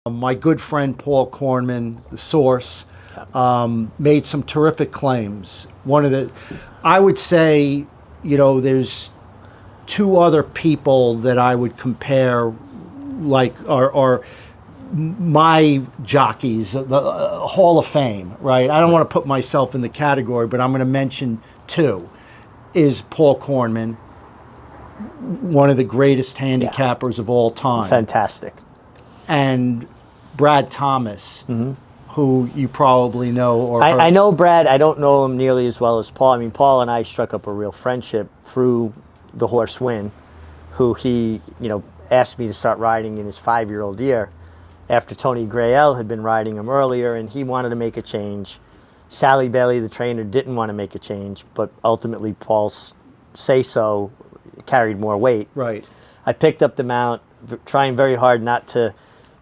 My good friend Paul Kornman, the source, made some terrific claims. I would say, there's two other people that I would compare, like, are my jockeys, the Hall of Fame, right? I don't want to put myself in the category, but I'm going to mention two. Is Paul Kornman, one of the greatest handicappers of all time. Fantastic. And Brad Thomas, who you probably know. Or I know Brad. I don't know him nearly as well as Paul. I mean, Paul and I struck up a real friendship through the horse Win, who he, asked me to start riding in his 5-year-old year after Tony Grael had been riding him earlier, and he wanted to make a change. Sally Bailey, the trainer, didn't want to make a change, but ultimately Paul's say-so carried more weight. Right. I picked up the mount, trying very hard not to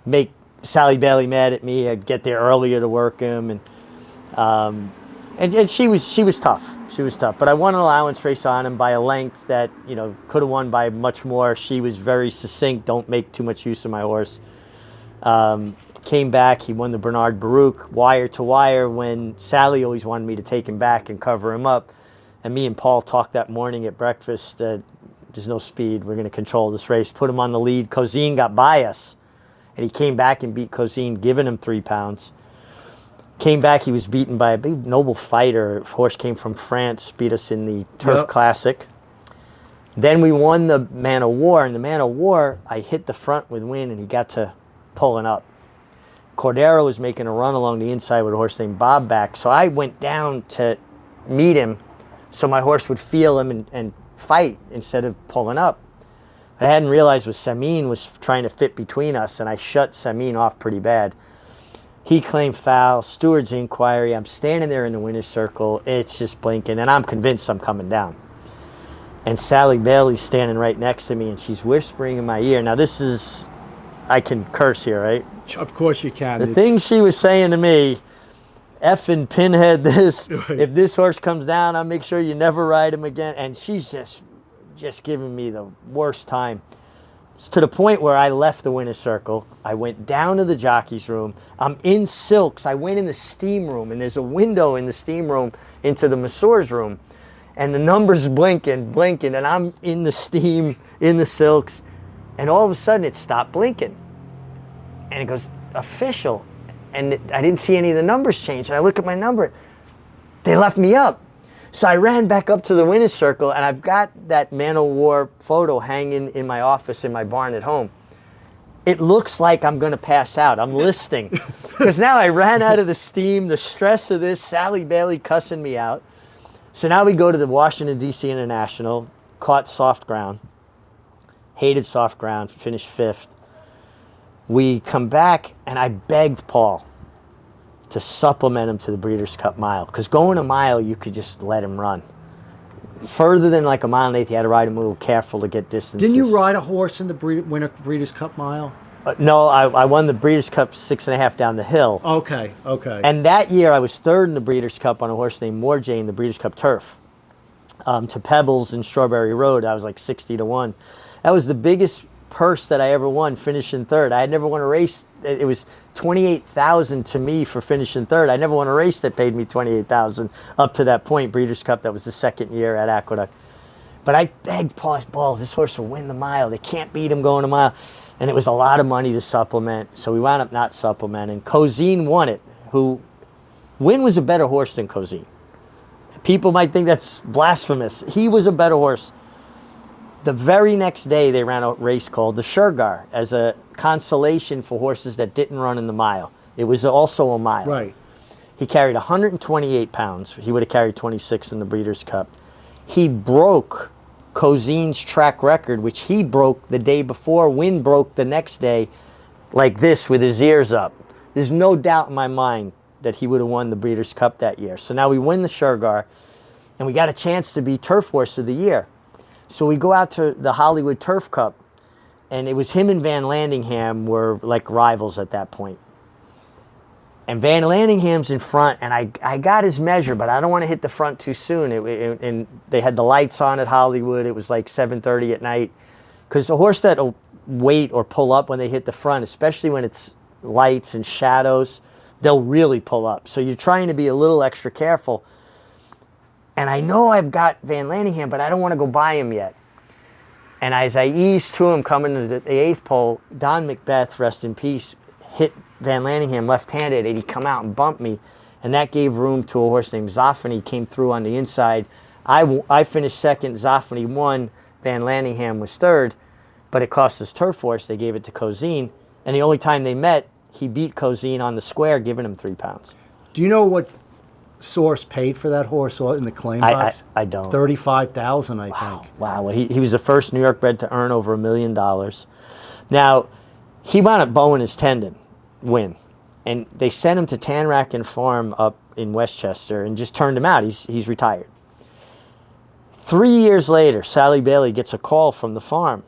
make Sally Bailey mad at me. I'd get there earlier to work him, and she was tough. She was tough, but I won an allowance race on him by a length that could have won by much more. She was very succinct. Don't make too much use of my horse. Came back. He won the Bernard Baruch wire to wire when Sally always wanted me to take him back and cover him up. And me and Paul talked that morning at breakfast that there's no speed. We're going to control this race. Put him on the lead. Cosine got by us, and he came back and beat Cosine, giving him 3 pounds. Came back, he was beaten by a big Noble Fighter. Horse came from France, beat us in the Turf Classic. Then we won the Man of War. In the Man of War, I hit the front with Win, and he got to pulling up. Cordero was making a run along the inside with a horse named Bob back, so I went down to meet him so my horse would feel him and fight instead of pulling up. What I hadn't realized was Samin was trying to fit between us, and I shut Samin off pretty bad. He claimed foul, steward's inquiry. I'm standing there in the winner's circle. It's just blinking, and I'm convinced I'm coming down. And Sally Bailey's standing right next to me, and she's whispering in my ear. Now, this is, I can curse here, right? Of course you can. The thing she was saying to me, effing pinhead this, if this horse comes down, I'll make sure you never ride him again. And she's just giving me the worst time. It's to the point where I left the winner's circle. I went down to the jockey's room. I'm in silks. I went in the steam room, and there's a window in the steam room into the masseur's room. And the numbers blinking, and I'm in the steam, in the silks. And all of a sudden, it stopped blinking. And it goes, official. And I didn't see any of the numbers change. And I look at my number. They left me up. So I ran back up to the winner's circle, and I've got that Man of War photo hanging in my office in my barn at home. It looks like I'm going to pass out. I'm listing. Because now I ran out of the steam, the stress of this, Sally Bailey cussing me out. So now we go to the Washington, D.C. International, caught soft ground, hated soft ground, finished 5th. We come back, and I begged Paul to supplement him to the Breeders' Cup Mile. Because going a mile, you could just let him run. Further than like a mile and 1/8, you had to ride him a little careful to get distances. Didn't you ride a horse in the Winter Breeders' Cup Mile? No, I won the Breeders' Cup 6.5 down the hill. Okay. And that year, I was 3rd in the Breeders' Cup on a horse named Morjay in the Breeders' Cup Turf. To Pebbles and Strawberry Road, I was like 60-1. That was the biggest purse that I ever won, finishing 3rd. I had never won a race. It was $28,000 to me for finishing 3rd. I never won a race that paid me $28,000 up to that point. Breeders' Cup, that was the 2nd year at Aqueduct. But I begged Paul, this horse will win the mile. They can't beat him going a mile. And it was a lot of money to supplement, so we wound up not supplementing. Cosine won it, Win was a better horse than Cosine. People might think that's blasphemous. He was a better horse. The very next day, they ran a race called the Shergar as a consolation for horses that didn't run in the mile. It was also a mile. Right. He carried 128 pounds. He would have carried 26 in the Breeders' Cup. He broke Cosine's track record, which he broke the day before. Win broke the next day like this with his ears up. There's no doubt in my mind that he would have won the Breeders' Cup that year. So now we win the Shergar, and we got a chance to be Turf Horse of the Year. So we go out to the Hollywood Turf Cup, and it was him and Van Landingham were like rivals at that point. And Van Landingham's in front, and I got his measure, but I don't want to hit the front too soon. And they had the lights on at Hollywood. It was like 7:30 at night. Because a horse that'll wait or pull up when they hit the front, especially when it's lights and shadows, they'll really pull up. So you're trying to be a little extra careful. And I know I've got Van Lanningham, but I don't want to go by him yet. And as I ease to him coming to the 8th pole, Don Macbeth, rest in peace, hit Van Lanningham left-handed, and he come out and bumped me. And that gave room to a horse named Zoffany, came through on the inside. I finished second, Zoffany won, Van Lanningham was third, but it cost us turf horse. They gave it to Cozine. And the only time they met, he beat Cozine on the square, giving him 3 pounds. Do you know what Source paid for that horse in the claim box? I don't. $35,000, I think. Wow. Well, he was the first New York bred to earn over $1 million. Now, he wound up bowing his tendon, win. And they sent him to Tanracken Farm up in Westchester and just turned him out. He's retired. 3 years later, Sally Bailey gets a call from the farm.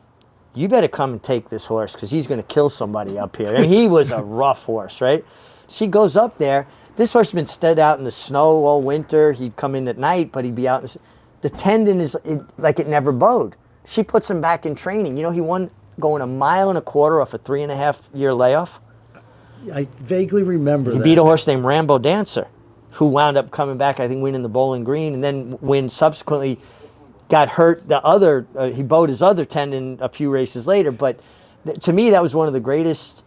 You better come and take this horse because he's going to kill somebody up here. And he was a rough horse, right? She goes up there. This horse has been stood out in the snow all winter. He'd come in at night, but he'd be out. The tendon is like it never bowed. She puts him back in training. You know, he won going 1.25 miles off a 3.5-year layoff. I vaguely remember He that. beat a horse named Rambo Dancer, who wound up coming back, I think, winning the Bowling Green, and then subsequently got hurt. He bowed his other tendon a few races later. But to me, that was one of the greatest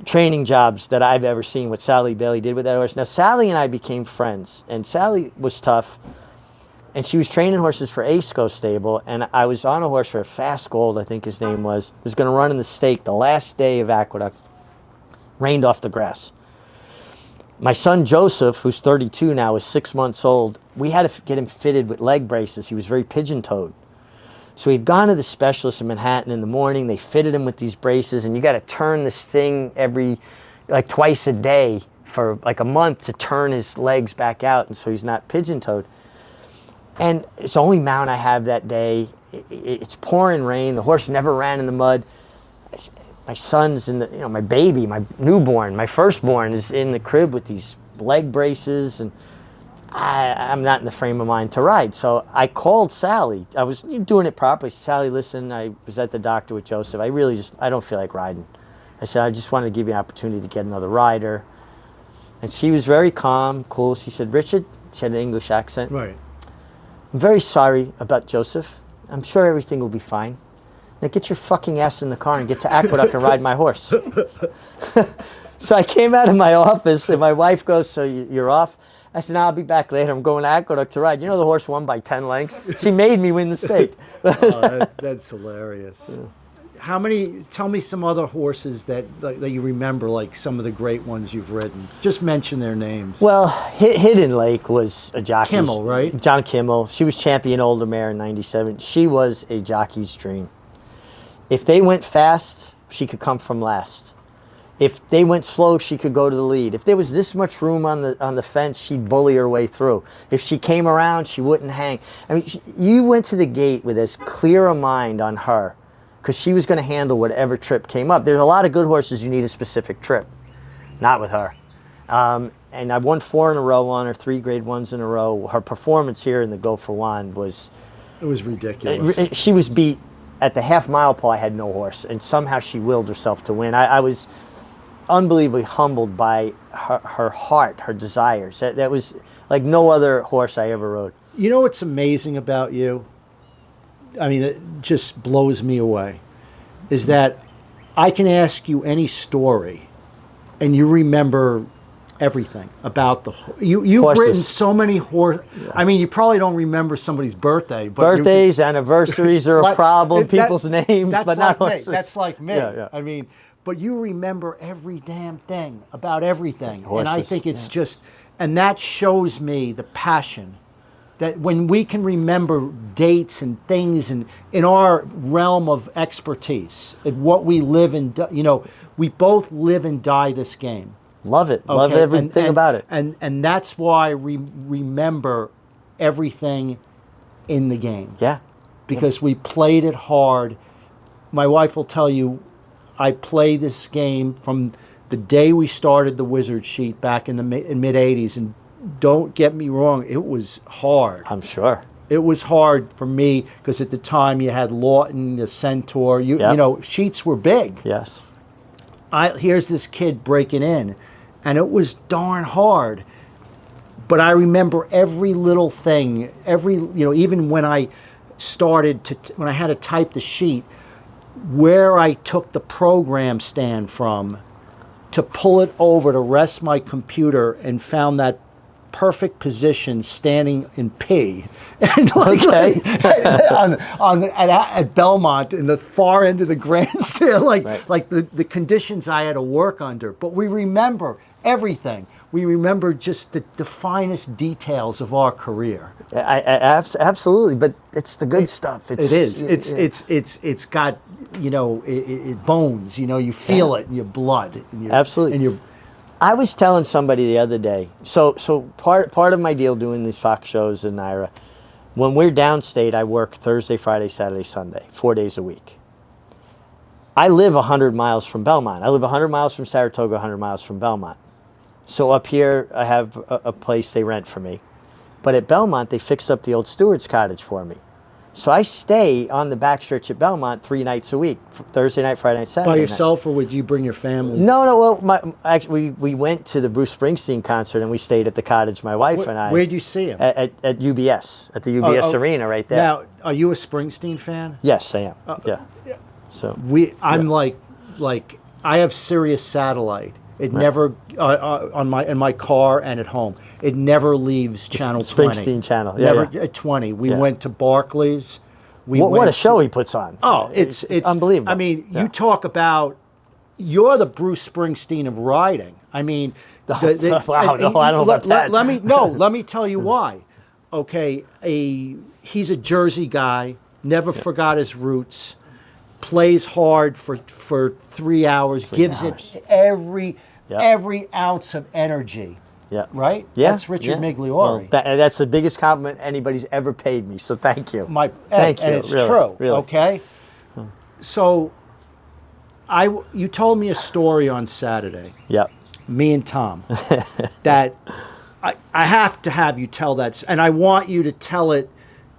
training jobs that I've ever seen, what Sally Bailey did with that horse. Now, Sally and I became friends, and Sally was tough, and she was training horses for Aceco Stable, and I was on a horse for Fast Gold, I think his name was going to run in the stake the last day of Aqueduct, rained off the grass. My son Joseph, who's 32 now, is 6 months old. We had to get him fitted with leg braces. He was very pigeon-toed. So he'd gone to the specialist in Manhattan in the morning. They fitted him with these braces, and you got to turn this thing twice a day for like a month to turn his legs back out, and so he's not pigeon-toed. And it's the only mount I have that day. It's pouring rain. The horse never ran in the mud. My son's my baby, my newborn, my firstborn is in the crib with these leg braces, and I'm not in the frame of mind to ride. So I called Sally. I was doing it properly. Sally, listen, I was at the doctor with Joseph. I don't feel like riding. I said, I just wanted to give you an opportunity to get another rider. And she was very calm, cool. She said, Richard, she had an English accent. Right. I'm very sorry about Joseph. I'm sure everything will be fine. Now get your fucking ass in the car and get to Aqueduct and ride my horse. So I came out of my office, and my wife goes, so you're off? I said, no, I'll be back later. I'm going to Aqueduct to ride. You know the horse won by 10 lengths? She made me win the stake. That's hilarious. Yeah. Tell me some other horses that you remember, like some of the great ones you've ridden. Just mention their names. Well, Hidden Lake was a jockey's. Kimmel, right? John Kimmel. She was champion older mare in 97. She was a jockey's dream. If they went fast, she could come from last. If they went slow, she could go to the lead. If there was this much room on the fence, she'd bully her way through. If she came around, she wouldn't hang. I mean, you went to the gate with as clear a mind on her because she was going to handle whatever trip came up. There's a lot of good horses you need a specific trip. Not with her. And I won 4 in a row on her, 3 grade 1s in a row. Her performance here in the Go for Wand was... It was ridiculous. She was beat at the half-mile pole. I had no horse, and somehow she willed herself to win. I was unbelievably humbled by her heart, her desires. That was like no other horse I ever rode. You know what's amazing about you? I mean, it just blows me away. Is that I can ask you any story, and you remember everything about the you've Horses. written so many horse. Yeah. I mean, you probably don't remember somebody's birthday, but birthdays, anniversaries are a problem. People's names, but not like horses. Me. That's like me. Yeah. I mean, but you remember every damn thing about everything, horses, and I think it's just, and that shows me the passion. That when we can remember dates and things, and in our realm of expertise, and what we live and we both live and die this game. Love it. Okay? Love everything about it. And that's why we remember everything in the game. Yeah. Because we played it hard. My wife will tell you, I played this game from the day we started the Wizard Sheet back in the mid-'80s, and don't get me wrong, it was hard. I'm sure. It was hard for me because at the time you had Lawton, the Centaur, you know, sheets were big. Yes. here's this kid breaking in, and it was darn hard. But I remember every little thing, even when I when I had to type the sheet, where I took the program stand from to pull it over to rest my computer and found that perfect position standing in P, and Okay. at Belmont in the far end of the grandstand, Right. like the conditions I had to work under. But we remember everything. We remember just the finest details of our career. Absolutely, but it's the good stuff. It is. It's got it bones. You feel it in your blood. Absolutely. And your I was telling somebody the other day, so part of my deal doing these Fox shows in Naira, when we're downstate, I work Thursday, Friday, Saturday, Sunday, 4 days a week. I live 100 miles from Belmont. I live 100 miles from Saratoga, 100 miles from Belmont. So up here, I have a place they rent for me. But at Belmont, they fixed up the old Stewards cottage for me. So I stay on the backstretch at Belmont 3 nights a week, Thursday night, Friday night, Saturday by night. yourself, or would you bring your family? No. Well, actually, we went to the Bruce Springsteen concert and we stayed at the cottage. My wife and I. Where'd you see him? At UBS, at the UBS Arena, right there. Now, are you a Springsteen fan? Yes, I am. Yeah. So I'm like I have Sirius Satellite. It never in my car and at home. It never leaves channel 20. Springsteen channel. Never at 20. We went to Barclays. What a show he puts on. Oh, it's unbelievable. I mean, you talk about you're the Bruce Springsteen of riding. I mean, Wow, no, I don't know about that. Let me tell you why. Okay, he's a Jersey guy. Never forgot his roots. Plays hard for 3 hours. Gives it every ounce of energy. Yeah. Right? Yeah. That's Richard Migliore. Well, that's the biggest compliment anybody's ever paid me. So thank you. Thank you. And it's really, true. Really. Okay. So, you told me a story on Saturday. Yep. Me and Tom. That I have to have you tell that, and I want you to tell it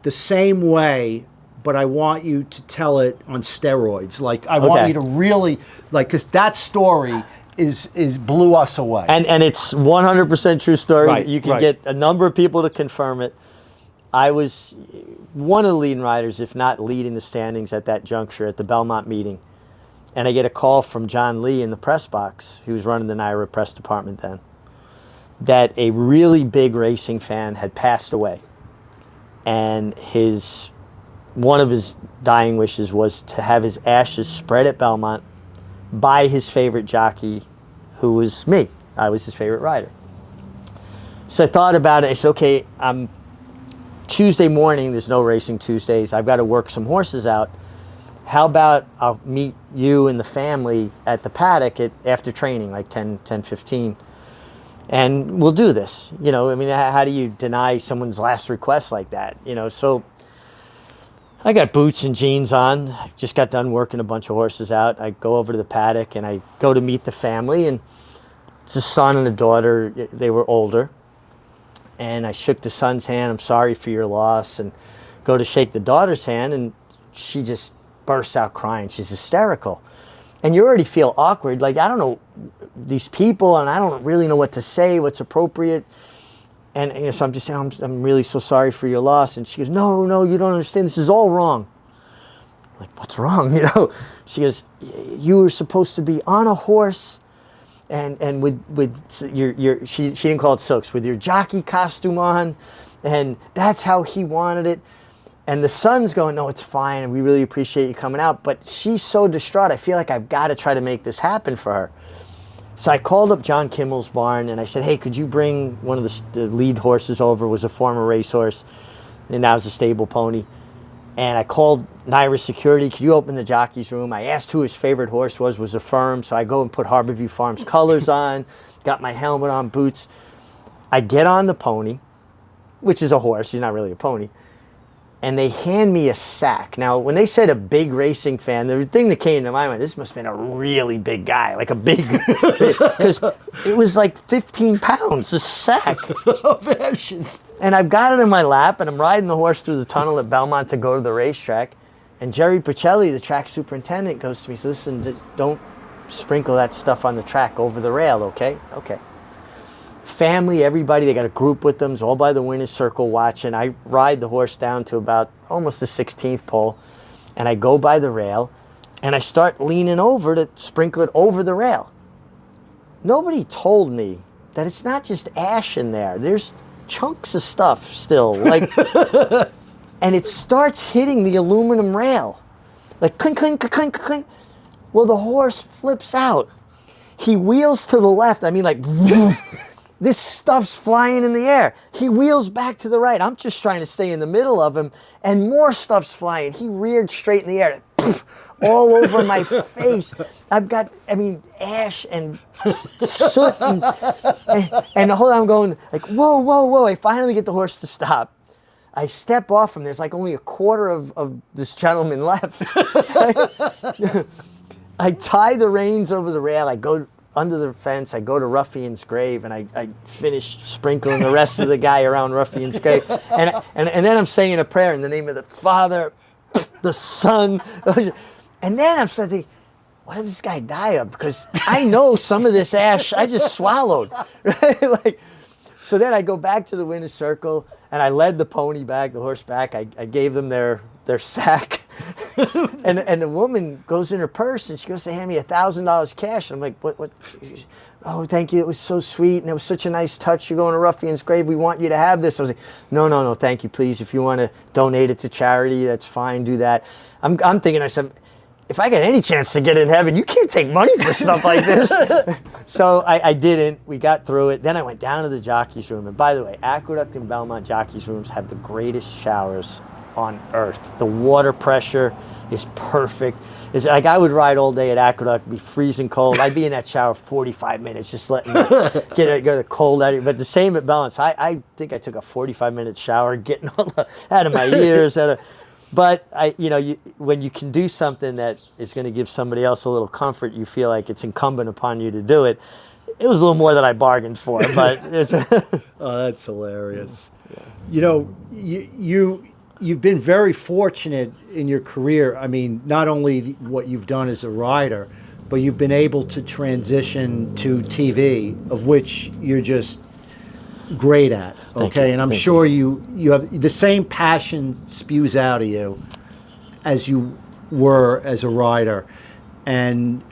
the same way, but I want you to tell it on steroids. Like I want you to really because that story is blew us away. And it's 100% true story. Right, You can get a number of people to confirm it. I was one of the leading riders, if not leading the standings at that juncture at the Belmont meeting. And I get a call from John Lee in the press box, he was running the Naira press department then, that a really big racing fan had passed away. And one of his dying wishes was to have his ashes spread at Belmont by his favorite jockey, who was me. I was his favorite rider. So I thought about it. I said, okay, Tuesday morning, there's no racing Tuesdays. I've got to work some horses out. How about I'll meet you and the family at the paddock after training, like 10:15, and we'll do this. I mean, how do you deny someone's last request like that? So I got boots and jeans on. I just got done working a bunch of horses out. I go over to the paddock and I go to meet the family, and it's a son and a daughter. They were older. And I shook the son's hand. I'm sorry for your loss. And go to shake the daughter's hand, and she just bursts out crying. She's hysterical. And you already feel awkward. Like, I don't know these people, and I don't really know what to say, what's appropriate. And so I'm just saying, I'm really so sorry for your loss. And she goes, no, you don't understand. This is all wrong. I'm like, what's wrong? She goes, you were supposed to be on a horse and with your she didn't call it silks, with your jockey costume on. And that's how he wanted it. And the son's going, no, it's fine. And we really appreciate you coming out. But she's so distraught. I feel like I've got to try to make this happen for her. So I called up John Kimmel's barn and I said, hey, could you bring one of the lead horses over? It was a former racehorse, and now it's a stable pony. And I called Naira Security. Could you open the jockey's room? I asked who his favorite horse was a Firm. So I go and put Harborview Farms colors on, got my helmet on, boots. I get on the pony, which is a horse. He's not really a pony. And they hand me a sack. Now, when they said a big racing fan, the thing that came to my mind, this must have been a really big guy, like a big, because it was like 15 pounds, a sack of ashes. And I've got it in my lap, and I'm riding the horse through the tunnel at Belmont to go to the racetrack. And Jerry Pacelli, the track superintendent, goes to me, says, listen, just don't sprinkle that stuff on the track over the rail, okay? Okay. Family, everybody, they got a group with them, all by the winner's circle watching. I ride the horse down to about almost the 16th pole, and I go by the rail, and I start leaning over to sprinkle it over the rail. Nobody told me that it's not just ash in there. There's chunks of stuff still, like, and it starts hitting the aluminum rail, like clink, clink, clink, clink. Well, the horse flips out. He wheels to the left. I mean, like, this stuff's flying in the air. He wheels back to the right. I'm just trying to stay in the middle of him, and more stuff's flying. He reared straight in the air, all over my face. I've got, I mean, ash and soot, and the whole time I'm going like, whoa, whoa, whoa. I finally get the horse to stop. I step off him. There's like only a quarter of this gentleman left. I tie the reins over the rail. I go under the fence. I go to Ruffian's grave, and I finish sprinkling the rest of the guy around Ruffian's grave. And then I'm saying a prayer in the name of the Father, the Son. And then I'm thinking, what did this guy die of? Because I know some of this ash I just swallowed. Right? Like, so then I go back to the winner's circle, and I led the pony back, the horse back. I gave them their sack. and the woman goes in her purse, and she goes to hand me $1,000 cash. And I'm like, what? Oh, thank you. It was so sweet, and it was such a nice touch. You're going to Ruffian's grave. We want you to have this. I was like, no, thank you, please. If you want to donate it to charity, that's fine. Do that. I'm thinking, I said, if I get any chance to get in heaven, you can't take money for stuff like this. So I didn't. We got through it. Then I went down to the jockey's room. And by the way, Aqueduct and Belmont jockey's rooms have the greatest showers on earth. The water pressure is perfect. It's like I would ride all day at Aqueduct, be freezing cold. I'd be in that shower 45 minutes, just letting it get the cold out of you. But the same at Belmont. I think I took a 45-minute shower, getting all out of my ears. But when you can do something that is going to give somebody else a little comfort, you feel like it's incumbent upon you to do it. It was a little more than I bargained for, but it's oh, that's hilarious. Yeah. You know, you've been very fortunate in your career. I mean, not only what you've done as a rider, but you've been able to transition to TV, of which you're just great at. Okay, and I'm sure you have the same passion spews out of you as you were as a rider, and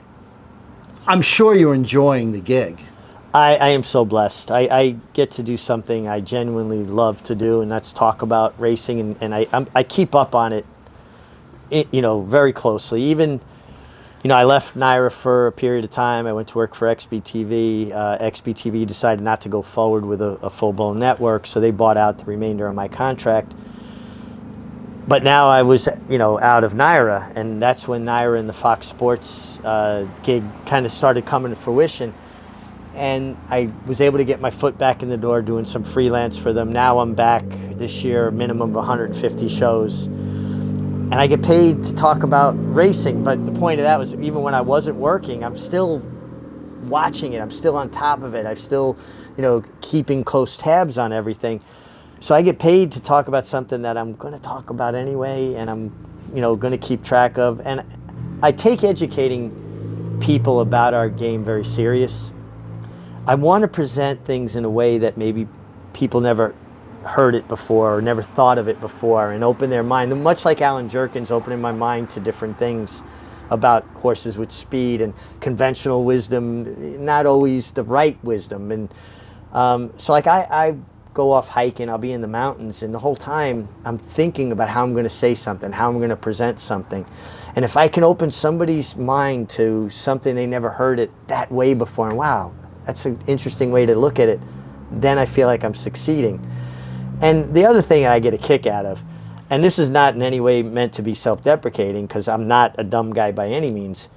I'm sure you're enjoying the gig. I am so blessed. I get to do something I genuinely love to do, and that's talk about racing, and I keep up on it, very closely. Even, I left NYRA for a period of time. I went to work for XBTV. XBTV decided not to go forward with a full-blown network, so they bought out the remainder of my contract. But now I was, out of NYRA, and that's when NYRA and the Fox Sports gig kind of started coming to fruition. And I was able to get my foot back in the door doing some freelance for them. Now I'm back this year, minimum of 150 shows. And I get paid to talk about racing. But the point of that was, even when I wasn't working, I'm still watching it. I'm still on top of it. I'm still, keeping close tabs on everything. So I get paid to talk about something that I'm going to talk about anyway, and I'm, going to keep track of. And I take educating people about our game very serious. I want to present things in a way that maybe people never heard it before or never thought of it before, and open their mind, much like Alan Jerkins opening my mind to different things about horses with speed and conventional wisdom, not always the right wisdom. And so like I go off hiking, I'll be in the mountains, and the whole time I'm thinking about how I'm going to say something, how I'm going to present something. And if I can open somebody's mind to something they never heard it that way before, and wow, that's an interesting way to look at it, then I feel like I'm succeeding. And the other thing I get a kick out of, and this is not in any way meant to be self-deprecating, because I'm not a dumb guy by any means,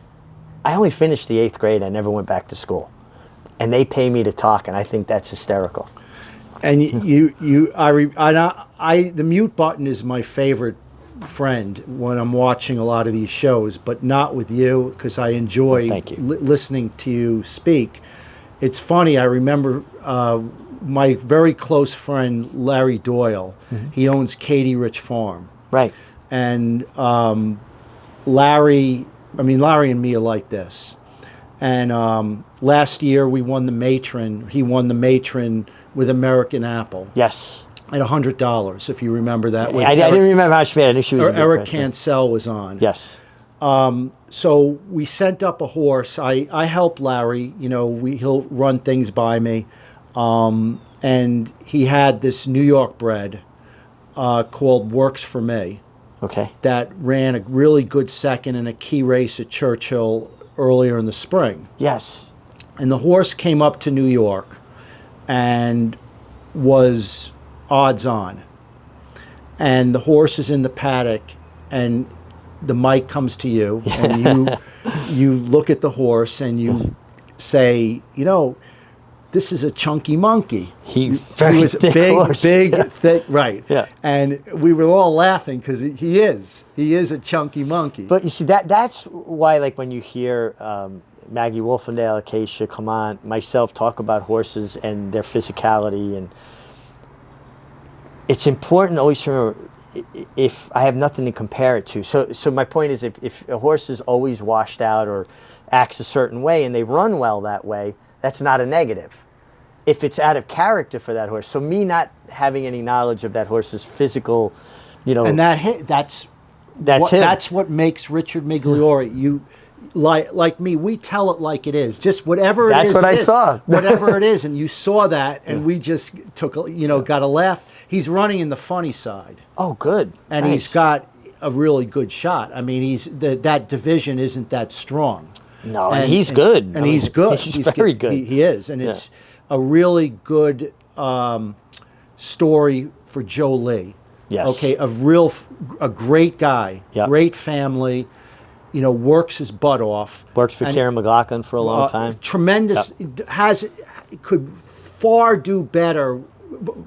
I only finished the 8th grade. I never went back to school. And they pay me to talk, and I think that's hysterical. And the mute button is my favorite friend when I'm watching a lot of these shows, but not with you, because I enjoy listening to you speak. It's funny, I remember my very close friend Larry Doyle. Mm-hmm. He owns Katie Rich Farm. Right. And Larry and me are like this. And last year we won the matron. He won the matron with American Apple Yes. at $100, if you remember that. With I didn't remember how she made it. I knew she was a good Eric person. Cancel was on. Yes. So we sent up a horse. I help Larry. You know, he'll run things by me. And he had this New York bred called Works for Me Okay. that ran a really good second in a key race at Churchill earlier in the spring. Yes. And the horse came up to New York and was odds on. And the horse is in the paddock, and the mic comes to you, and you look at the horse and you say, you know, this is a chunky monkey. He was thick big, horse. big, Yeah. thick, right? Yeah. And we were all laughing because he is a chunky monkey. But you see, that's why, like, when you hear Maggie Wolfendale, Acacia, come on, myself talk about horses and their physicality, and it's important always to remember, if I have nothing to compare it to. So my point is, if a horse is always washed out or acts a certain way and they run well that way, that's not a negative. If it's out of character for that horse, so me not having any knowledge of that horse's physical, you know, and that's him. That's what makes Richard Migliore. You like me, we tell it like it is. Just whatever it That's is. what it I is. saw. Whatever it is, and you saw that, and we just took got a laugh. He's running in the funny side, Oh, good. and Nice. he's got a really good shot. I mean, that division isn't that strong. No, and he's good. And I mean, he's good. He's very good. He is, and it's a really good story for Joe Lee. Yes. Okay, a great guy, Yep. great family. You know, works his butt off. Worked for And, Karen McLaughlin for a long time. Tremendous. Could far do better.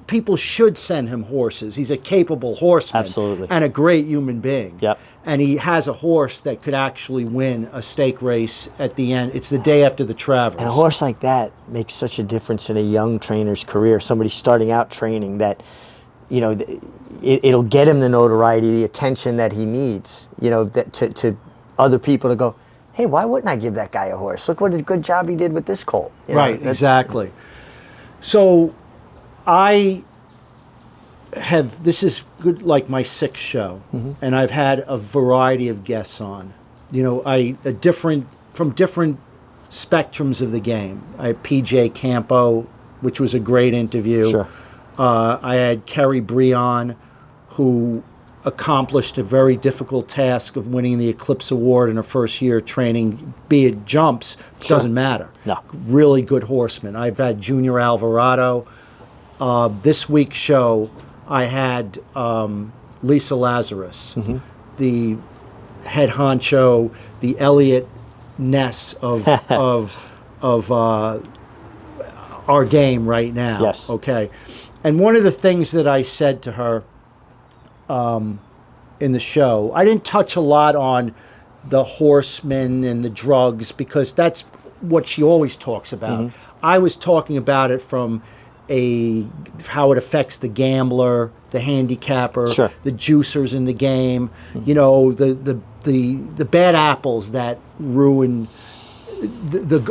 People should send him horses. He's a capable horseman. Absolutely. And a great human being. Yep. And he has a horse that could actually win a stake race at the end. It's the day after the Travers. And a horse like that makes such a difference in a young trainer's career. Somebody starting out training that, you know, it'll get him the notoriety, the attention that he needs, you know, that to other people to go, hey, why wouldn't I give that guy a horse? Look what a good job he did with this colt. You know, Right, exactly. So this is good, like my sixth show, and I've had a variety of guests on. You know, from different spectrums of the game. I had PJ Campo, which was a great interview. Sure. I had Kerry Breon, who accomplished a very difficult task of winning the Eclipse Award in her first year training, be it jumps, doesn't matter. No. Really good horseman. I've had Junior Alvarado. This week's show, I had Lisa Lazarus, the head honcho, the Elliot Ness of our game right now. Yes. Okay. And one of the things that I said to her in the show, I didn't touch a lot on the horsemen and the drugs because that's what she always talks about. I was talking about it from how it affects the gambler, the handicapper, Sure. the juicers in the game, you know, the bad apples that ruin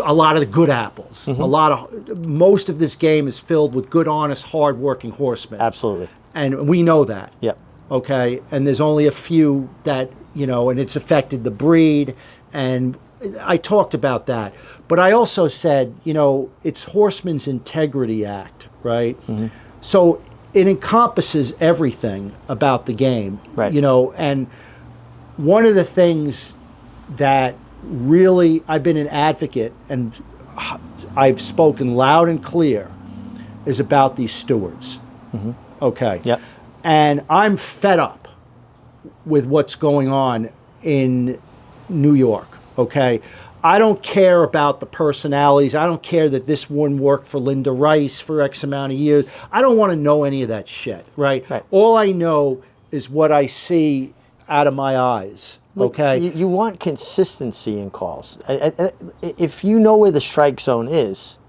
a lot of the good apples. Most of this game is filled with good, honest, hard-working horsemen. Absolutely. And we know that. Yep. Okay, and there's only a few that, you know, and it's affected the breed, and I talked about that. But I also said, you know, it's Horseman's Integrity Act, right? So it encompasses everything about the game, Right. you know, and one of the things that really, I've been an advocate, and I've spoken loud and clear, is about these stewards. Okay. Yep. And I'm fed up with what's going on in New York, okay? I don't care about the personalities. I don't care that this one worked for Linda Rice for X amount of years. I don't want to know any of that shit, right? All I know is what I see out of my eyes, okay? You want consistency in calls. If you know where the strike zone is,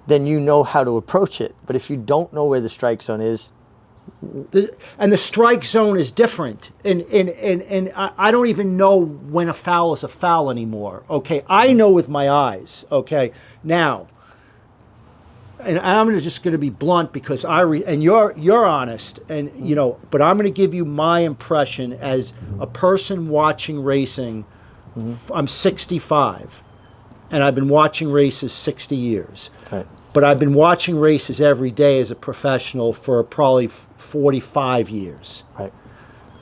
then you know how to approach it. But if you don't know where the strike zone is, And the strike zone is different. And I don't even know when a foul is a foul anymore. Okay, I know with my eyes. Okay, now, and I'm just going to be blunt because and you're honest, and you know, but I'm going to give you my impression as a person watching racing. I'm 65, and I've been watching races 60 years. Right. But I've been watching races every day as a professional for probably 45 years. Right.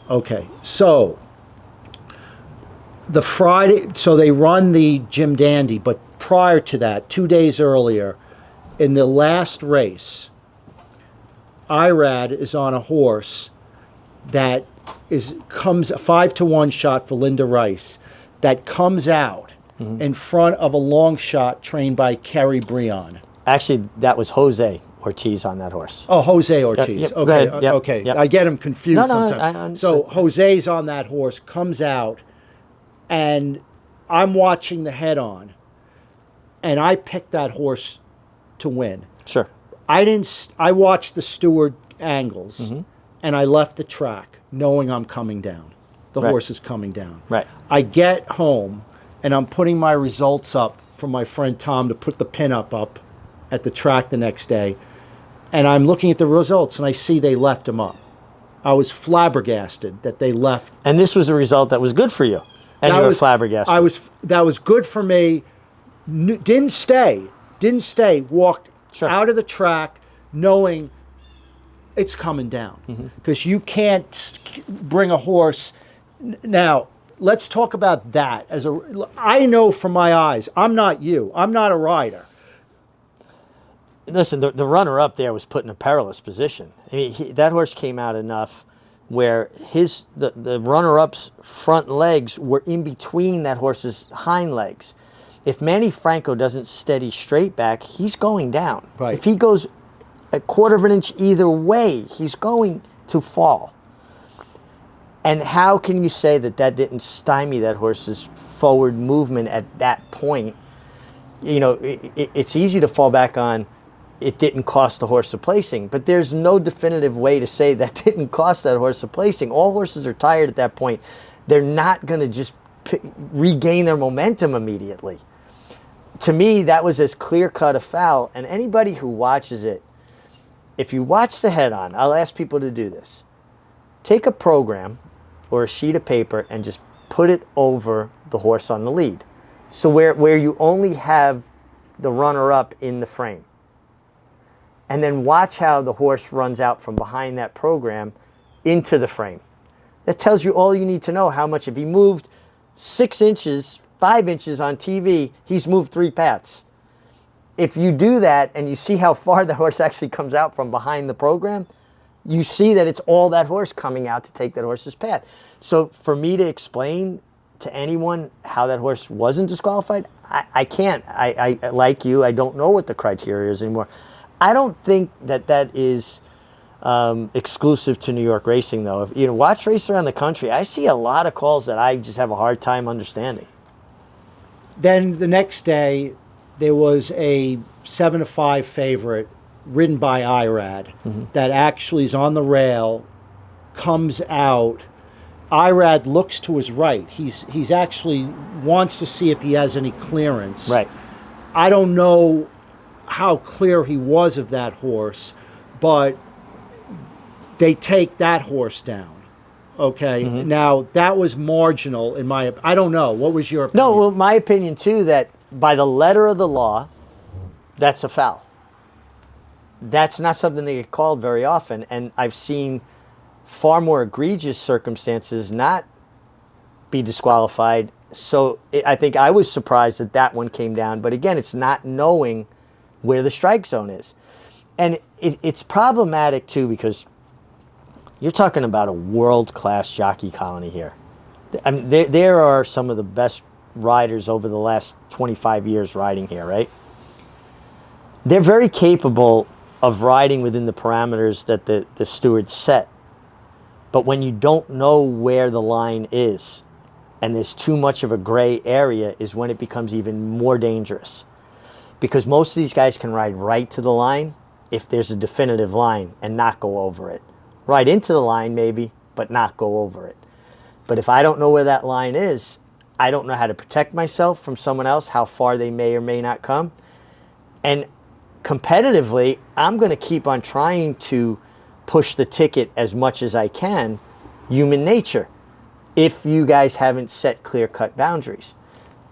Okay, so so they run the Jim Dandy, but prior to that, 2 days earlier, in the last race, Irad is on a horse that comes a 5-1 shot for Linda Rice that comes out in front of a long shot trained by Kerry Breon. Actually, that was Jose Ortiz on that horse. Oh, Jose Ortiz. Yep, okay, go ahead. Yep, okay. yep. I get him confused No, sometimes. So Jose's on that horse, comes out, and I'm watching the head-on, and I picked that horse to win. Sure. I watched the steward angles, and I left the track knowing I'm coming down. The Right. horse is coming down. Right. I get home, and I'm putting my results up for my friend Tom to put the pin up at the track the next day, and I'm looking at the results, and I see they left him up. I was flabbergasted that they left. And this was a result that was good for you, and you were flabbergasted. That was good for me. Didn't stay. Walked out of the track knowing it's coming down, because you can't bring a horse. Now, let's talk about that. I know from my eyes, I'm not you. I'm not a rider. Listen, the runner-up there was put in a perilous position. I mean, that horse came out enough where the runner-up's front legs were in between that horse's hind legs. If Manny Franco doesn't steady straight back, he's going down. Right. If he goes a quarter of an inch either way, he's going to fall. And how can you say that didn't stymie that horse's forward movement at that point? You know, it's easy to fall back on it didn't cost the horse a placing, but there's no definitive way to say that didn't cost that horse a placing. All horses are tired at that point. They're not going to just regain their momentum immediately. To me, that was as clear-cut a foul, and anybody who watches it, if you watch the head-on, I'll ask people to do this. Take a program or a sheet of paper and just put it over the horse on the lead. So where you only have the runner-up in the frame. And then watch how the horse runs out from behind that program into the frame. That tells you all you need to know, how much. If he moved 6 inches, 5 inches on TV, he's moved 3 paths. If you do that and you see how far the horse actually comes out from behind the program, you see that it's all that horse coming out to take that horse's path. So for me to explain to anyone how that horse wasn't disqualified, I can't. I like you, I don't know what the criteria is anymore. I don't think that is exclusive to New York racing, though. If you watch race around the country, I see a lot of calls that I just have a hard time understanding. Then the next day, there was a 7-5 favorite ridden by Irad that actually is on the rail, comes out. Irad looks to his right. He's actually wants to see if he has any clearance. Right. I don't know how clear he was of that horse, but they take that horse down. Okay. Now that was marginal in my. I don't know. What was your opinion? No, well, my opinion too, that by the letter of the law, that's a foul. That's not something they get called very often, and I've seen far more egregious circumstances not be disqualified. So I think I was surprised that one came down. But again, it's not knowing where the strike zone is. And it's problematic too, because you're talking about a world-class jockey colony here. I mean, there are some of the best riders over the last 25 years riding here, right? They're very capable of riding within the parameters that the stewards set. But when you don't know where the line is, and there's too much of a gray area, is when it becomes even more dangerous. Because most of these guys can ride right to the line if there's a definitive line and not go over it. ride into the line maybe, but not go over it. But if I don't know where that line is, I don't know how to protect myself from someone else, how far they may or may not come. And competitively, I'm going to keep on trying to push the ticket as much as I can, human nature, if you guys haven't set clear-cut boundaries.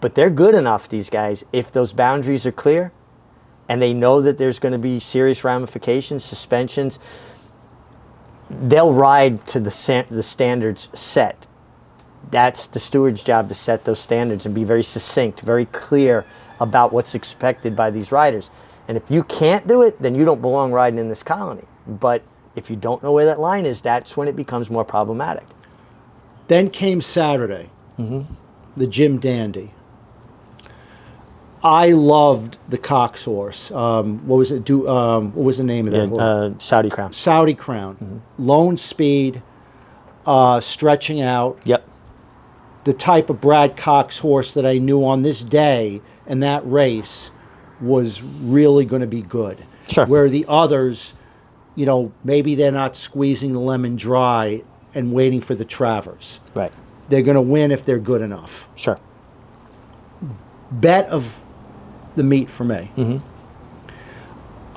But they're good enough, these guys, if those boundaries are clear and they know that there's going to be serious ramifications, suspensions, they'll ride to the standards set. That's the steward's job, to set those standards and be very succinct, very clear about what's expected by these riders. And if you can't do it, then you don't belong riding in this colony. But if you don't know where that line is, that's when it becomes more problematic. Then came Saturday, the Jim Dandy. I loved the Cox horse. What was it? What was the name of that horse? Saudi Crown. Saudi Crown. Lone speed, stretching out. Yep. The type of Brad Cox horse that I knew on this day and that race was really going to be good. Sure. Where the others, you know, maybe they're not squeezing the lemon dry and waiting for the Travers. Right. They're going to win if they're good enough. Sure. Bet of the meet for me.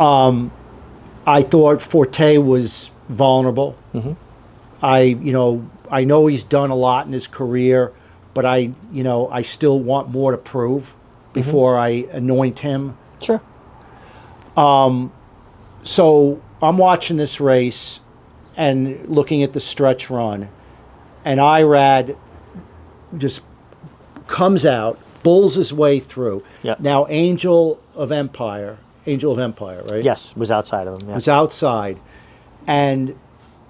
I thought Forte was vulnerable. I know he's done a lot in his career, but I still want more to prove before I anoint him. Sure. So I'm watching this race and looking at the stretch run, and Irad just comes out, bulls his way through. Yep. Now Angel of Empire, right? Yes, was outside of him. Yeah. Was outside, and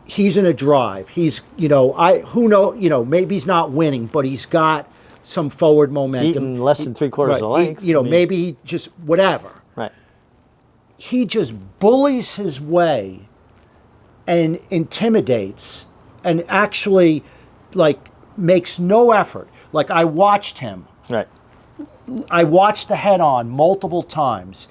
he's in a drive. He's, maybe he's not winning, but he's got some forward momentum. Beaten less than three-quarters of a length. Maybe he just, whatever. Right. He just bullies his way and intimidates and actually, makes no effort. I watched him. Right. I watched the head-on multiple times.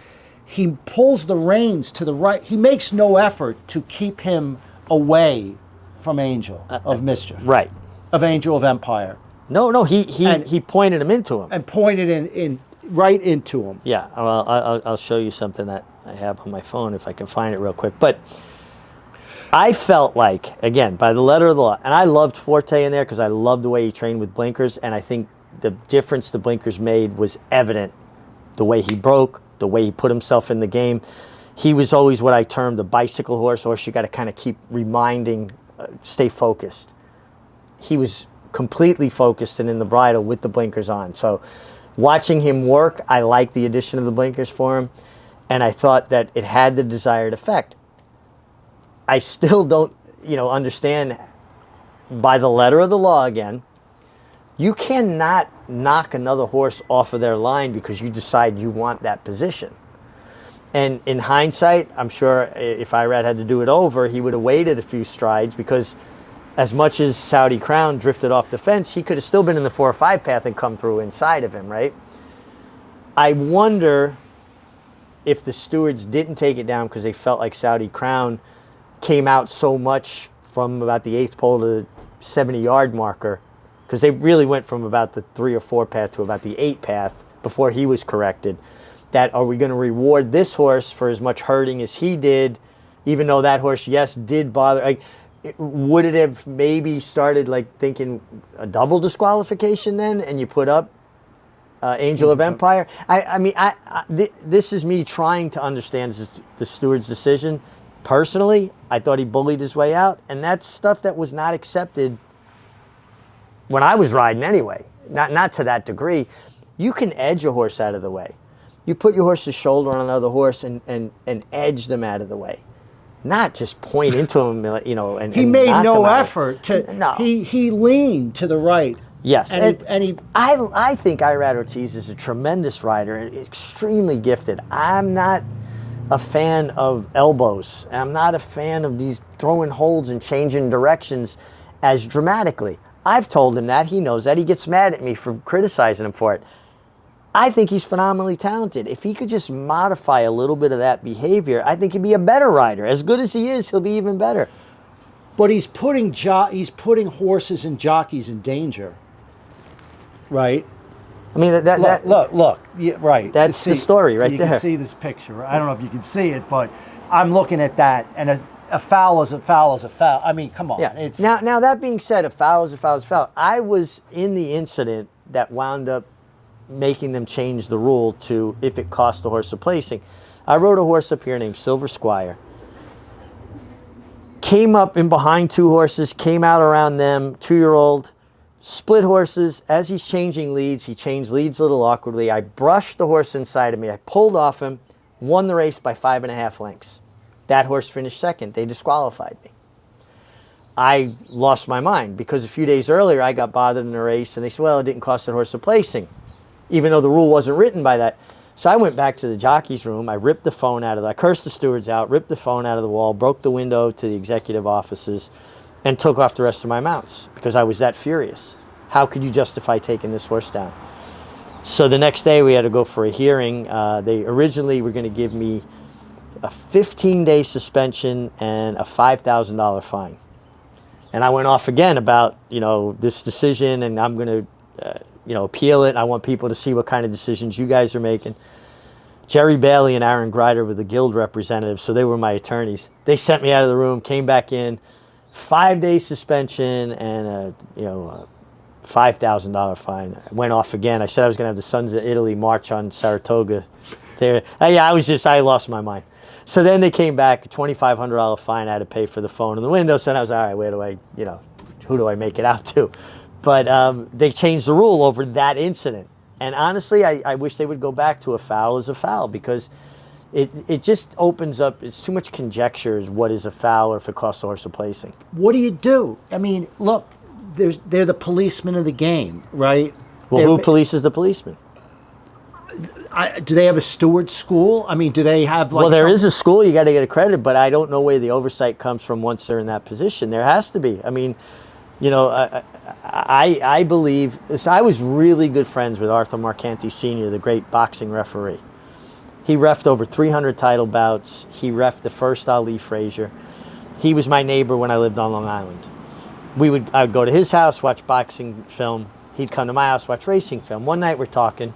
He pulls the reins to the right. He makes no effort to keep him away from Angel of Mischief. Right. Of Angel of Empire. No, he pointed him into him. And pointed in right into him. Yeah, well, I'll show you something that I have on my phone if I can find it real quick. But I felt like, again, by the letter of the law, and I loved Forte in there because I loved the way he trained with blinkers, and I think the difference the blinkers made was evident. The way he broke, the way he put himself in the game. He was always what I termed the bicycle horse you got to kind of keep reminding, stay focused. He was completely focused and in the bridle with the blinkers on. So watching him work, I liked the addition of the blinkers for him, and I thought that it had the desired effect. I still don't, understand, by the letter of the law again, you cannot knock another horse off of their line because you decide you want that position. And in hindsight, I'm sure if Irad had to do it over, he would have waited a few strides, because as much as Saudi Crown drifted off the fence, he could have still been in the 4 or 5 path and come through inside of him, right? I wonder if the stewards didn't take it down because they felt like Saudi Crown came out so much from about the 8th pole to the 70-yard marker, because they really went from about the 3 or 4 path to about the 8 path before he was corrected. That, are we going to reward this horse for as much hurting as he did, even though that horse, yes, did bother? Would it have maybe started thinking a double disqualification then, and you put up Angel of Empire? This is me trying to understand the steward's decision. Personally, I thought he bullied his way out, and that's stuff that was not accepted when I was riding anyway. Not to that degree. You can edge a horse out of the way. You put your horse's shoulder on another horse and edge them out of the way. Not just point into him, and he made knock no them out. effort to. No. He leaned to the right. Yes, and he. I think Irad Ortiz is a tremendous rider, and extremely gifted. I'm not a fan of elbows. I'm not a fan of these throwing holds and changing directions as dramatically. I've told him that. He knows that. He gets mad at me for criticizing him for it. I think he's phenomenally talented. If he could just modify a little bit of that behavior, I think he'd be a better rider. As good as he is, he'll be even better. But he's putting horses and jockeys in danger, right? I mean, Look. Yeah, right. That's the story right there. You can see this picture. I don't know if you can see it, but I'm looking at that, and a foul is a foul is a foul. I mean, come on. Yeah. It's Now that being said, a foul is a foul is a foul. I was in the incident that wound up making them change the rule to if it cost the horse a placing. I rode a horse up here named Silver Squire. Came up in behind two horses, came out around them, 2-year-old, split horses. As he's changing leads, he changed leads a little awkwardly. I brushed the horse inside of me. I pulled off him, won the race by 5.5 lengths. That horse finished second. They disqualified me. I lost my mind because a few days earlier I got bothered in a race and they said, well, it didn't cost that horse a placing, even though the rule wasn't written by that. So I went back to the jockey's room. I ripped the phone I cursed the stewards out, ripped the phone out of the wall, broke the window to the executive offices, and took off the rest of my mounts because I was that furious. How could you justify taking this horse down? So the next day we had to go for a hearing. They originally were going to give me a 15-day suspension and a $5,000 fine. And I went off again about, this decision, and I'm going to, appeal it. I want people to see what kind of decisions you guys are making. Jerry Bailey and Aaron Greider were the guild representatives, so they were my attorneys. They sent me out of the room, came back in, 5-day suspension and a $5,000 fine. I went off again. I said I was going to have the Sons of Italy march on Saratoga. There, I lost my mind. So then they came back, a $2,500 fine. I had to pay for the phone and the window. So I was all right. Where do I, who do I make it out to? But they changed the rule over that incident. And honestly, I wish they would go back to a foul is a foul because it just opens up. It's too much conjecture as what is a foul or if it costs a horse a placing. What do you do? I mean, look, they're the policemen of the game, right? Well, who polices the policeman? Do they have a steward school? I mean, do they have like? Well, there is a school. You got to get accredited, but I don't know where the oversight comes from once they're in that position. There has to be. I mean, I believe this. I was really good friends with Arthur Marcanti Sr., the great boxing referee. He reffed over 300 title bouts. He reffed the first Ali Frazier. He was my neighbor when I lived on Long Island. I would go to his house, watch boxing film. He'd come to my house, watch racing film. One night we're talking,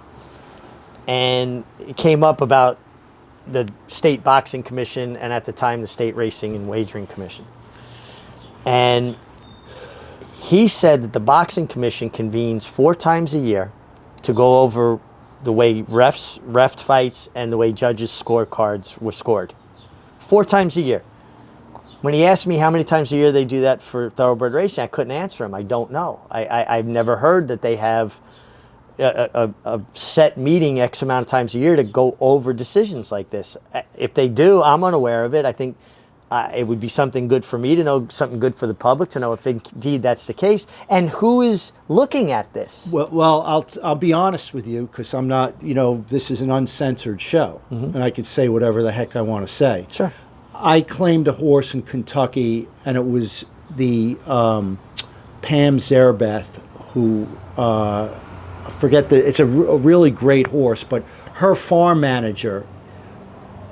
and it came up about the State Boxing Commission and at the time the State Racing and Wagering Commission. And he said that the Boxing Commission convenes 4 times a year to go over the way refed fights and the way judges' scorecards were scored. 4 times a year. When he asked me how many times a year they do that for thoroughbred racing, I couldn't answer him. I don't know. I've never heard that they have a set meeting X amount of times a year to go over decisions like this. If they do, I'm unaware of it. I think it would be something good for me to know, something good for the public to know if indeed that's the case. And who is looking at this? Well, I'll be honest with you because I'm not, this is an uncensored show, and I could say whatever the heck I want to say. Sure. I claimed a horse in Kentucky, and it was the Pam Zerbeth, who I forget it's a really great horse, but her farm manager,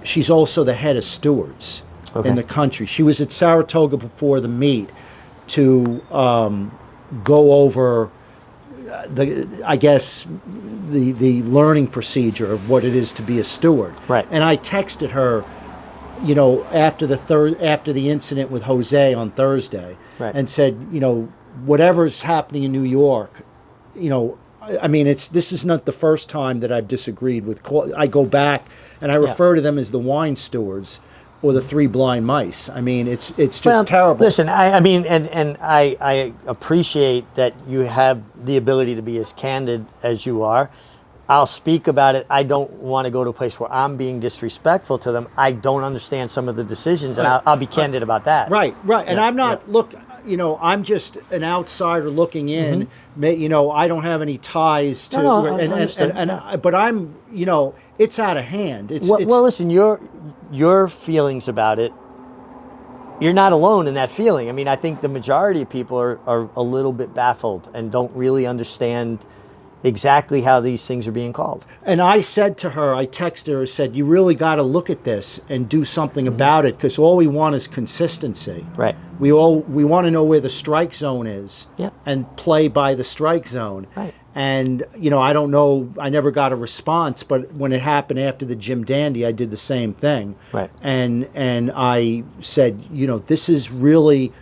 she's also the head of stewards in the country. She was at Saratoga before the meet to go over the learning procedure of what it is to be a steward. Right. And I texted her, after the incident with Jose on Thursday, right, and said, whatever's happening in New York, I mean, this is not the first time that I've disagreed with. I go back and I refer to them as the wine stewards or the 3 blind mice. I mean, it's just terrible. Listen, I mean, and I appreciate that you have the ability to be as candid as you are. I'll speak about it. I don't want to go to a place where I'm being disrespectful to them. I don't understand some of the decisions, and I'll be candid about that. Right. And I'm not, look, I'm just an outsider looking in. I don't have any ties to, but I'm, it's out of hand. Well, listen, your feelings about it, you're not alone in that feeling. I mean, I think the majority of people are a little bit baffled and don't really understand exactly how these things are being called. And I said to her, I texted her, said, you really got to look at this and do something about it, because all we want is consistency. Right. We want to know where the strike zone is, Yep. and play by the strike zone. Right. And, I don't know, I never got a response, but when it happened after the Jim Dandy, I did the same thing. Right. And I said, this is really,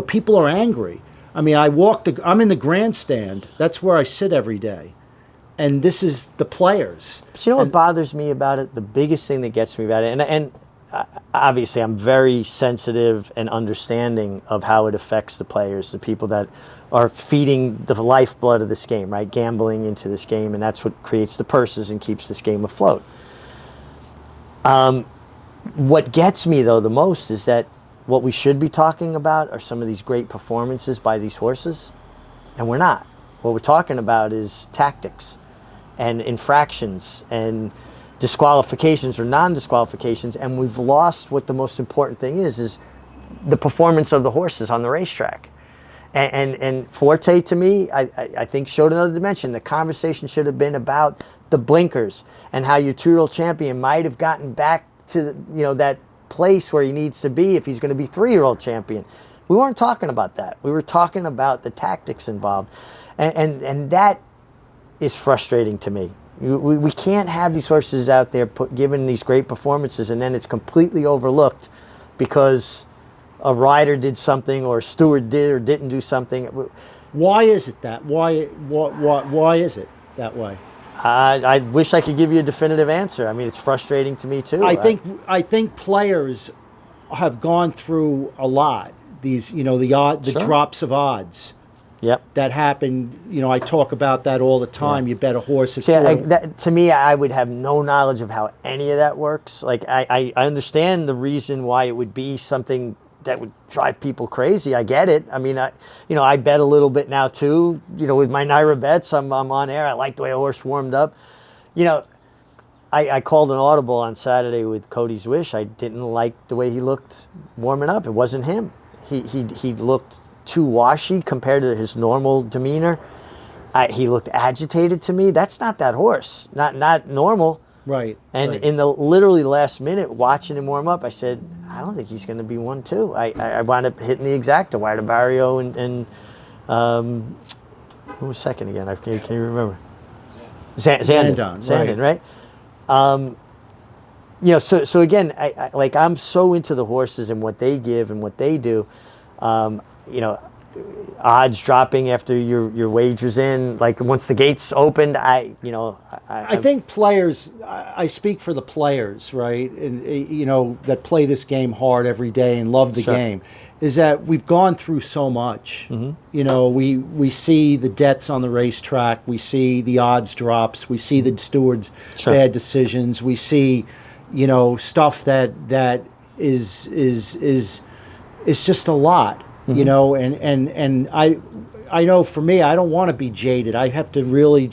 people are angry. I mean, I'm in the grandstand. That's where I sit every day. And this is the players. But you know what bothers me about it? The biggest thing that gets me about it, and obviously I'm very sensitive and understanding of how it affects the players, the people that are feeding the lifeblood of this game, right? Gambling into this game, and that's what creates the purses and keeps this game afloat. What gets me, though, the most is that what we should be talking about are some of these great performances by these horses, and we're not. What we're talking about is tactics and infractions and disqualifications or non-disqualifications, and we've lost what the most important thing is the performance of the horses on the racetrack. And Forte, to me, I think showed another dimension. The conversation should have been about the blinkers and how your two-year-old champion might have gotten back to that place where he needs to be if he's going to be three-year-old champion. We weren't talking about that. We were talking about the tactics involved, and that is frustrating to me. We can't have these horses out there giving these great performances, and then it's completely overlooked because a rider did something or a steward did or didn't do something. Why is it that? Why is it that way? I wish I could give you a definitive answer. I mean, it's frustrating to me too. I think players have gone through a lot. These, the drops of odds. Yep. That happen. I talk about that all the time. Yeah. You bet a horse. To me, I would have no knowledge of how any of that works. Like I understand the reason why it would be something that would drive people crazy. I get it. I mean, I bet a little bit now too. With my Naira bets, I'm on air. I like the way a horse warmed up. I called an audible on Saturday with Cody's Wish. I didn't like the way he looked warming up. It wasn't him. He looked too washy compared to his normal demeanor. He looked agitated to me. That's not that horse. Not normal. Right. And right. in the literally last minute, watching him warm up, I said, I don't think he's going to be 1-2. I wound up hitting the exacta, Wide Barrio and who was second again? I can't remember. Zandon, right? So again, I'm so into the horses and what they give and what they do. Odds dropping after your wagers in, like once the gates opened, I think players, I speak for the players, right? And that play this game hard every day and love the game, is that we've gone through so much. Mm-hmm. We see the deaths on the racetrack, we see the odds drops, we see the stewards' bad decisions, we see stuff that is just a lot. Mm-hmm. And I know for me, I don't want to be jaded. I have to really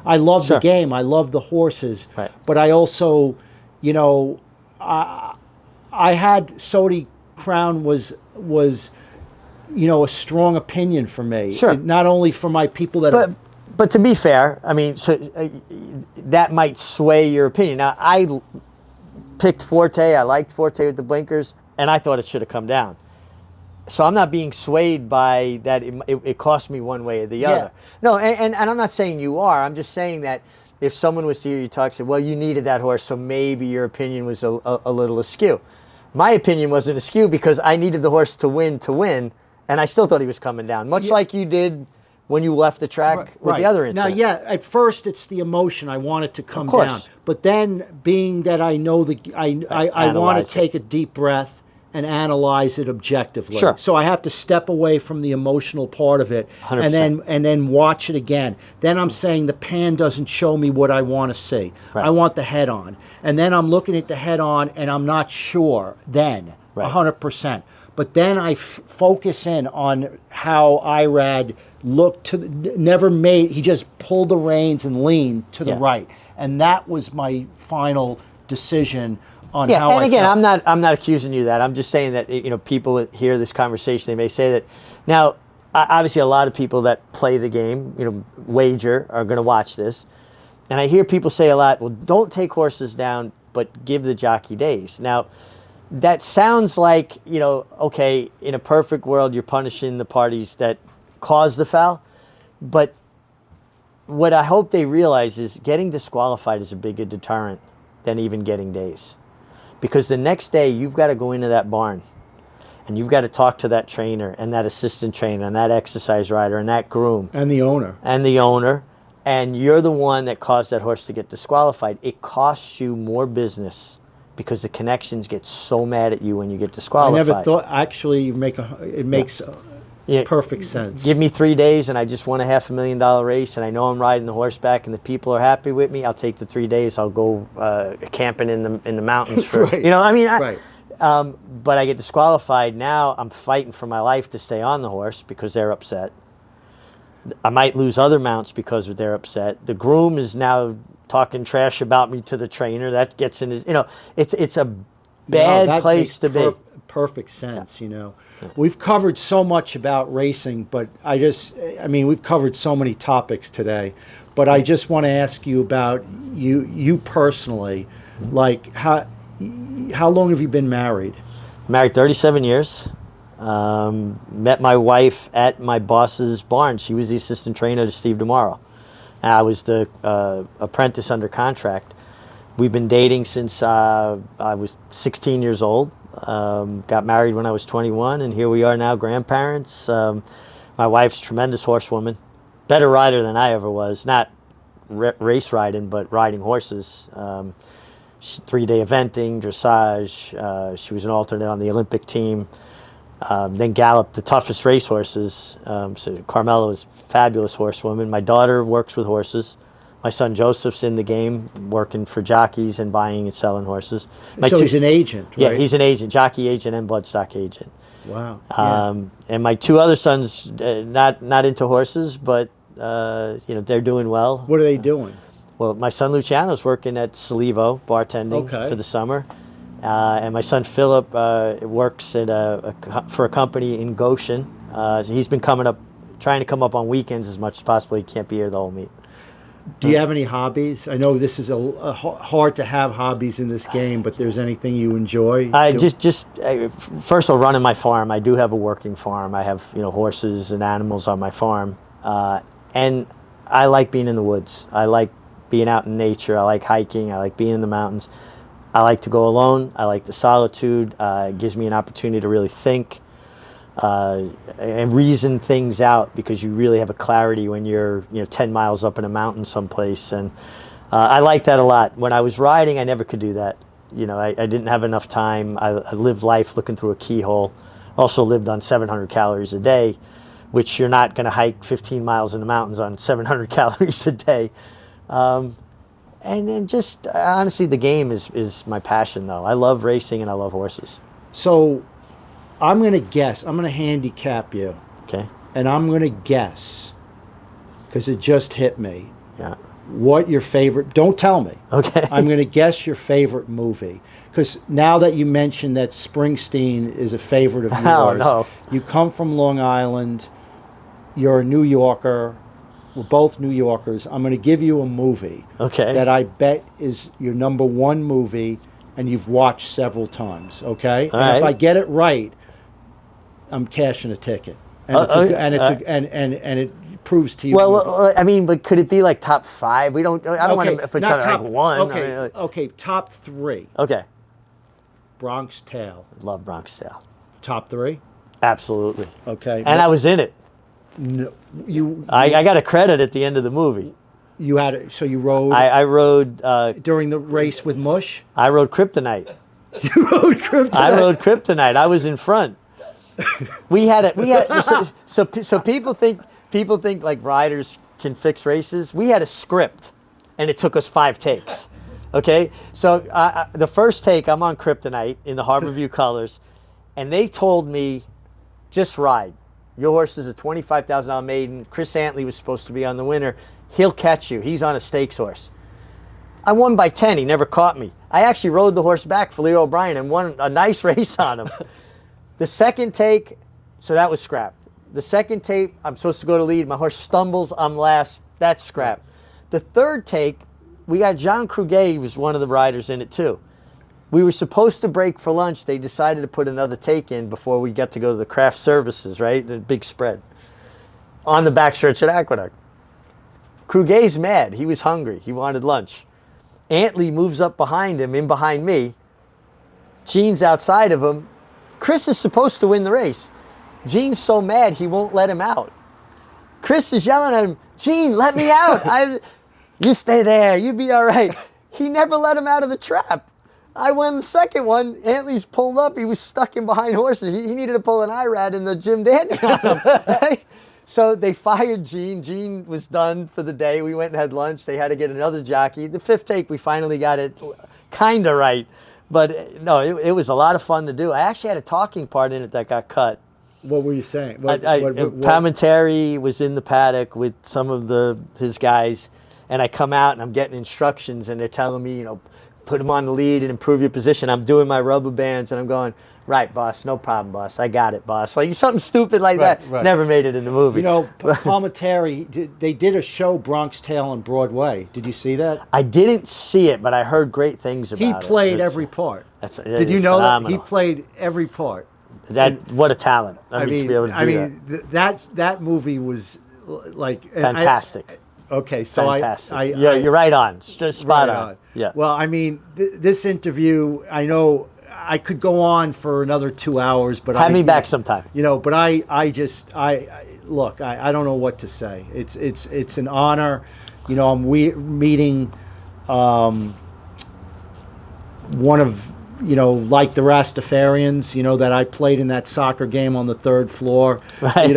I love the game. I love the horses. Right. But I also, I had Sodi Crown was a strong opinion for me. Sure. Not only for my people that But to be fair, I mean, that might sway your opinion. Now, I picked Forte. I liked Forte with the blinkers, and I thought it should have come down. So I'm not being swayed by that. It cost me one way or the other. No, and I'm not saying you are. I'm just saying that if someone was to hear you talk, say, well, you needed that horse, so maybe your opinion was a little askew. My opinion wasn't askew because I needed the horse to win, and I still thought he was coming down, much like you did when you left the track with the other incident. Now, at first it's the emotion. I want it to come down. But then, being that I know I want to take a deep breath and analyze it objectively. Sure. So I have to step away from the emotional part of it 100%. and then watch it again. Then I'm saying the pan doesn't show me what I want to see. Right. I want the head on. And then I'm looking at the head on and I'm not sure then, 100%. But then I focus in on how Irad looked he just pulled the reins and leaned to the right. And that was my final decision on how and again, felt. I'm not accusing you of that. I'm just saying that people hear this conversation, they may say that. Now, obviously a lot of people that play the game, wager, are going to watch this. And I hear people say a lot, well, don't take horses down, but give the jockey days. Now, that sounds like, okay, in a perfect world, you're punishing the parties that caused the foul. But what I hope they realize is getting disqualified is a bigger deterrent than even getting days. Because the next day, you've got to go into that barn and you've got to talk to that trainer and that assistant trainer and that exercise rider and that groom. And the owner. And you're the one that caused that horse to get disqualified. It costs you more business because the connections get so mad at you when you get disqualified. I never thought, actually, it makes perfect sense. Give me 3 days and I just won a $500,000 race and I know I'm riding the horseback and the people are happy with me. I'll take the 3 days. I'll go camping in the mountains for, right. Right. But I get disqualified. Now I'm fighting for my life to stay on the horse because they're upset. I might lose other mounts because they're upset. The groom is now talking trash about me to the trainer. That gets in his, it's a bad place to be. Perfect sense, We've covered so much about racing, but we've covered so many topics today. But I just want to ask you about you personally. Like, how long have you been married? Married 37 years. Met my wife at my boss's barn. She was the assistant trainer to Steve DeMauro. I was the apprentice under contract. We've been dating since I was 16 years old. Got married when I was 21, and here we are now, grandparents. My wife's a tremendous horsewoman, better rider than I ever was. Not race riding, but riding horses. 3-day eventing, dressage. She was an alternate on the Olympic team. Then galloped the toughest race horses. So Carmela was a fabulous horsewoman. My daughter works with horses. My son Joseph's in the game, working for jockeys and buying and selling horses. So he's an agent, right? Yeah, he's an agent, jockey agent and bloodstock agent. Wow. And my two other sons, not into horses, but they're doing well. What are they doing? Well, my son Luciano's working at Salivo, bartending for the summer. And my son Philip works for a company in Goshen. So he's been trying to come up on weekends as much as possible. He can't be here the whole meet. Do you have any hobbies? I know this is hard to have hobbies in this game, but there's anything you enjoy? First of all, running my farm. I do have a working farm. I have horses and animals on my farm, and I like being in the woods. I like being out in nature. I like hiking. I like being in the mountains. I like to go alone. I like the solitude. It gives me an opportunity to really think and reason things out, because you really have a clarity when you're 10 miles up in a mountain someplace. And I like that a lot. When I was riding, I never could do that. I didn't have enough time. I lived life looking through a keyhole. Also lived on 700 calories a day, which you're not going to hike 15 miles in the mountains on 700 calories a day. And just honestly, the game is my passion, though. I love racing and I love horses. So I'm going to guess. I'm going to handicap you. Okay. And I'm going to guess, because it just hit me. Yeah. What your favorite, don't tell me. Okay. I'm going to guess your favorite movie. Because now that you mentioned that Springsteen is a favorite of yours. Oh, no. You come from Long Island. You're a New Yorker. We're both New Yorkers. I'm going to give you a movie that I bet is your number one movie and you've watched several times, okay? All and right. if I get it right, I'm cashing a ticket. And it proves to you. Well, but could it be like top 5? I don't want to put you on like 1. Okay, top 3. Okay. Bronx Tale. Love Bronx Tale. Top 3? Absolutely. Okay. And I was in it. No, I got a credit at the end of the movie. You had it, so you rode. I rode during the race with Mush. I rode Kryptonite. You rode Kryptonite. I rode Kryptonite. I was in front. We had so people think like riders can fix races. We had a script, and it took us 5 takes. Okay, so the first take, I'm on Kryptonite in the Harborview colors, and they told me, just ride. Your horse is a $25,000 maiden. Chris Antley was supposed to be on the winner. He'll catch you. He's on a stakes horse. I won by 10. He never caught me. I actually rode the horse back for Leo O'Brien and won a nice race on him. The second take, so that was scrapped. The second tape, I'm supposed to go to lead. My horse stumbles. I'm last. That's scrap. The third take, we got John Kruger. He was one of the riders in it too. We were supposed to break for lunch. They decided to put another take in before we got to go to the craft services, right? The big spread on the backstretch at Aqueduct. Kruger's mad. He was hungry. He wanted lunch. Antley moves up behind him, in behind me. Gene's outside of him. Chris is supposed to win the race. Gene's so mad he won't let him out. Chris is yelling at him, Gene, let me out. You stay there. You be all right. He never let him out of the trap. I won the second one. Antley's pulled up. He was stuck in behind horses. He needed to pull an IRAD in the Jim Dandy on him. Right? So they fired Gene. Gene was done for the day. We went and had lunch. They had to get another jockey. The fifth take, we finally got it kind of right. But no, it was a lot of fun to do. I actually had a talking part in it that got cut. What were you saying? Palmentary was in the paddock with some of his guys, and I come out and I'm getting instructions, and they're telling me, put him on the lead and improve your position. I'm doing my rubber bands, and I'm going, right, boss, no problem, boss. I got it, boss. Like something stupid like that. Right. Never made it in the movie. Palmentary, they did a show, Bronx Tale, on Broadway. Did you see that? I didn't see it, but I heard great things about it. He played every part. Did you know that? He played every part. What a talent. To be able to do that. That movie was like fantastic. Okay, so fantastic. You're right on. Just spot on. Yeah. Well, this interview, I know I could go on for another 2 hours, but have me back sometime. But I look, I don't know what to say. It's an honor. I'm meeting one of like the Rastafarians, that I played in that soccer game on the third floor, right.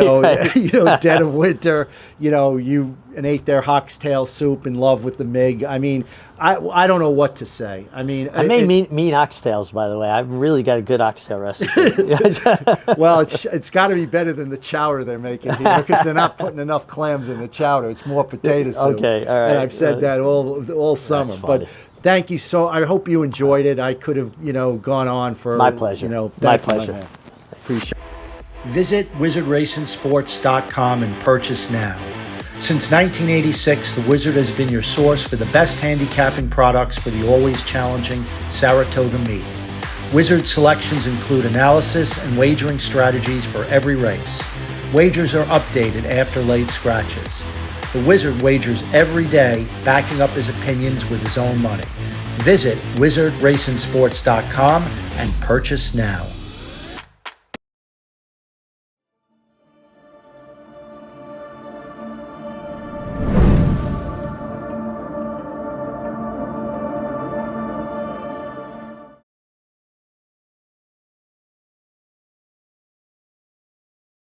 Dead of winter, and ate their oxtail soup in love with the Mig. I don't know what to say. I made mean oxtails, by the way. I've really got a good oxtail recipe. Well, it's got to be better than the chowder they're making here, because they're not putting enough clams in the chowder. It's more potato soup. Okay, all right. And I've said that all summer. That's funny. But thank you I hope you enjoyed it. I could have, gone on for... My pleasure. My pleasure. Appreciate it. Visit wizardracingsports.com and purchase now. Since 1986, the Wizard has been your source for the best handicapping products for the always challenging Saratoga meet. Wizard selections include analysis and wagering strategies for every race. Wagers are updated after late scratches. The Wizard wagers every day, backing up his opinions with his own money. Visit wizardracingsports.com and purchase now.